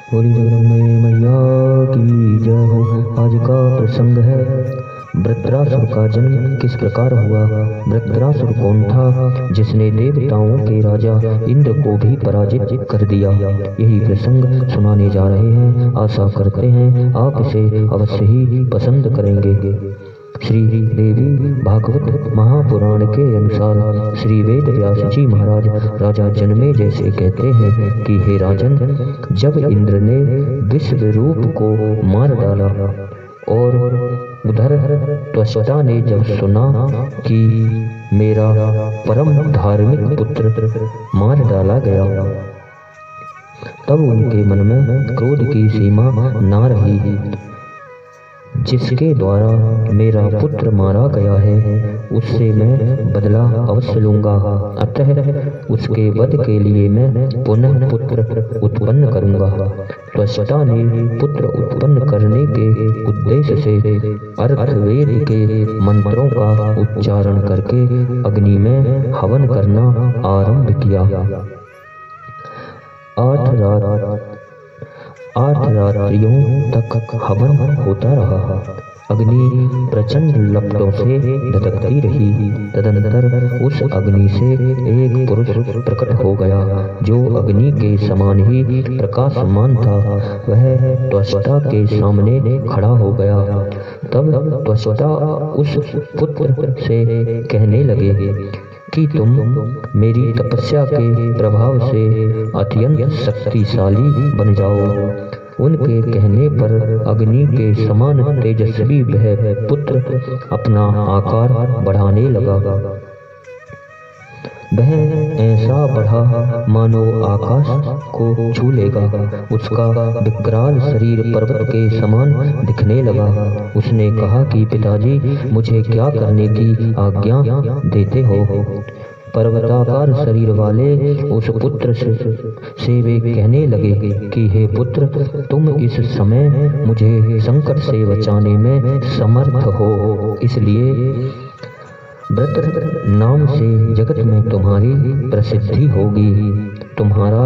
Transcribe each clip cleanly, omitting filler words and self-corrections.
बोली जगदम्बे मैया की जय हो। आज का प्रसंग है वृत्रासुर का जन्म किस प्रकार हुआ। वृत्रासुर कौन था जिसने देवताओं के राजा इंद्र को भी पराजित कर दिया। यही प्रसंग सुनाने जा रहे हैं। आशा करते हैं आप इसे अवश्य ही पसंद करेंगे। श्री देवी भागवत महापुराण के अनुसार श्री वेद व्यास जी महाराज राजा जनमे जैसे कहते हैं कि हे राजन, जब इंद्र ने विश्व रूप को मार डाला और उधर त्वष्टा ने जब सुना कि मेरा परम धार्मिक पुत्र मार डाला गया, तब उनके मन में क्रोध की सीमा ना रही। जिसके द्वारा मेरा पुत्र मारा गया है उससे मैं बदला अवश्य लूंगा। अतः उसके वध के लिए मैं पुनः पुत्र उत्पन्न करूंगा। त्वष्टा ने पुत्र उत्पन्न करने के उद्देश्य से अर्थवेद के मंत्रों का उच्चारण करके अग्नि में हवन करना आरंभ किया। 8 रात्रियों तक हवन होता रहा। अग्नि प्रचंड लपटों से धधकती रही। तदनंतर उस अग्नि से एक पुरुष प्रकट हो गया जो अग्नि के समान ही प्रकाशमान था। वह त्वष्टा के सामने खड़ा हो गया। तब त्वष्टा उस पुत्र से कहने लगे कि तुम मेरी तपस्या के प्रभाव से अत्यंत शक्तिशाली बन जाओ। उनके कहने पर अग्नि के समान तेजस्वी वह पुत्र अपना आकार बढ़ाने लगा। वह ऐसा बढ़ा मानो आकाश को छू लेगा। उसका विकराल शरीर पर्वत के समान दिखने लगा। उसने कहा कि पिताजी, मुझे क्या करने की आज्ञा देते हो। पर्वताकार शरीर वाले उस पुत्र से वे कहने लगे कि हे पुत्र, तुम इस समय मुझे संकट से बचाने में समर्थ हो, इसलिए वृत्र नाम से जगत में तुम्हारी प्रसिद्धि होगी। तुम्हारा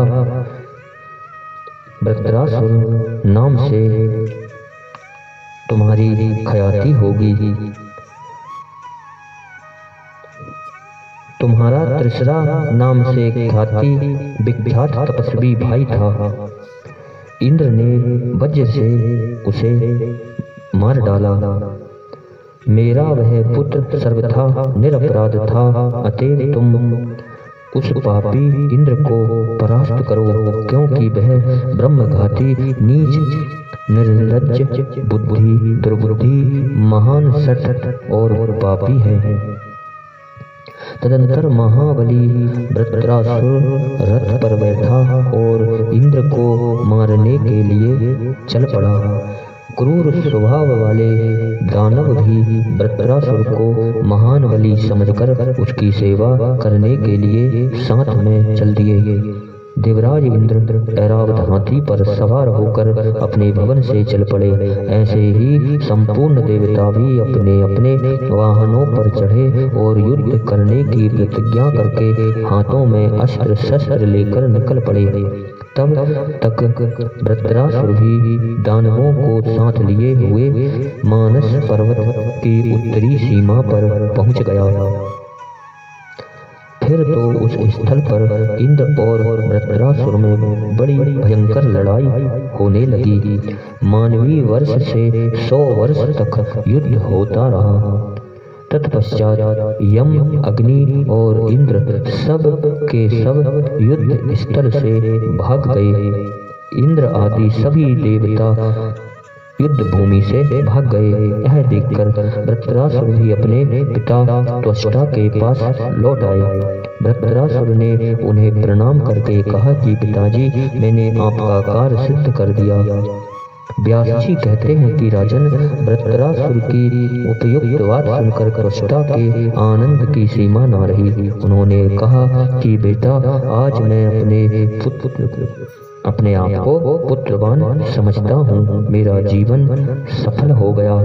वृत्रासुर नाम से तुम्हारी ख्याति होगी। तुम्हारा त्रिशरा नाम से ख्याति विख्यात तपस्वी भाई था। इंद्र ने वज्र से उसे मार डाला। मेरा वह पुत्र सर्वथा निरपराध था। अतएव तुम उस पापी इंद्र को परास्त करो, क्योंकि वह ब्रह्मघाती, नीच, निर्लज्ज, बुद्धि, दुर्बुद्धि, महान शठ और पापी है। तदंतर महाबली वृत्रासुर रथ पर बैठा और इंद्र को मारने के लिए चल पड़ा। क्रूर स्वभाव वाले दानव भी वृत्रासुर को महान बली समझकर उसकी सेवा करने के लिए साथ में चल दिए। देवराज इंद्र ऐरावत हाथी पर सवार होकर अपने भवन से चल पड़े। ऐसे ही संपूर्ण देवता भी अपने अपने वाहनों पर चढ़े और युद्ध करने की प्रतिज्ञा करके हाथों में अस्त्र शस्त्र लेकर निकल पड़े। तब तक वृत्रासुर भी दानवों को साथ लिए हुए मानस पर्वत की उत्तरी सीमा पर पहुंच गया। फिर तो उस स्थल पर इंद्र और वृत्रासुर में बड़ी भयंकर लड़ाई होने लगी। मानवीय वर्ष से 100 वर्ष तक युद्ध होता रहा। तत्पश्चात यम, अग्नि और इंद्र सब के सब युद्ध स्थल से भाग गए। इंद्र आदि सभी देवता युद्ध भूमि से भाग गए। यह देखकर वृत्रासुर भी अपने पिता त्वष्टा के पास लौट आए। वृत्रासुर ने उन्हें प्रणाम करके कहा कि पिताजी, मैंने आपका कार्य सिद्ध कर दिया। व्यास जी कहते हैं कि राजन, वृत्रासुर की उपयुक्त बात सुनकर त्वष्टा के आनंद की सीमा न रही। उन्होंने कहा कि बेटा, आज मैं अपने आप को पुत्रवान समझता हूँ। मेरा जीवन सफल हो गया।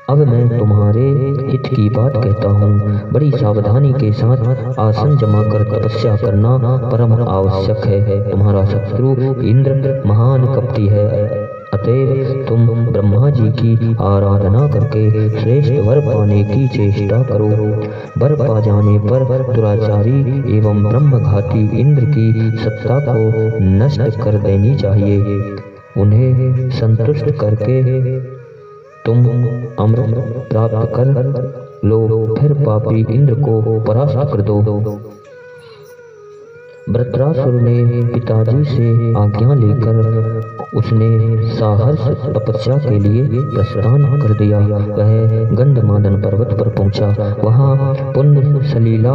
अब मैं तुम्हारे हित की बात कहता हूँ। बड़ी सावधानी के साथ आसन जमा कर तपस्या करना परम आवश्यक है। तुम्हारा शत्रु इंद्र महान कपटी है, अतएव तुम ब्रह्मा जी की आराधना करके श्रेष्ठ वर पाने की चेष्टा करो। वर पा जाने पर दुराचारी एवं ब्रह्मघाती इंद्र की सत्ता को नष्ट कर देनी चाहिए। उन्हें संतुष्ट करके तुम अमृत प्राप्त कर लो, फिर पापी इंद्र को परास्त कर दो। वृत्रासुर ने पिताजी से आज्ञा लेकर उसने साहस तपस्या के लिए प्रस्थान कर दिया। वह गंधमादन पर्वत पर पहुंचा। वहां पुण्य सलीला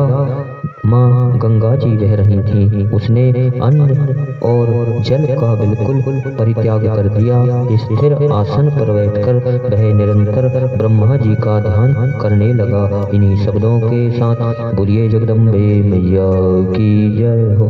माँ गंगा जी बह रही थीं। उसने अन्न और जल का बिल्कुल परित्याग कर दिया। स्थिर आसन पर बैठकर वह निरंतर ब्रह्मा जी का ध्यान करने लगा। इन्हीं शब्दों के साथ बोलिए जगदम्बे मैया की जय हो।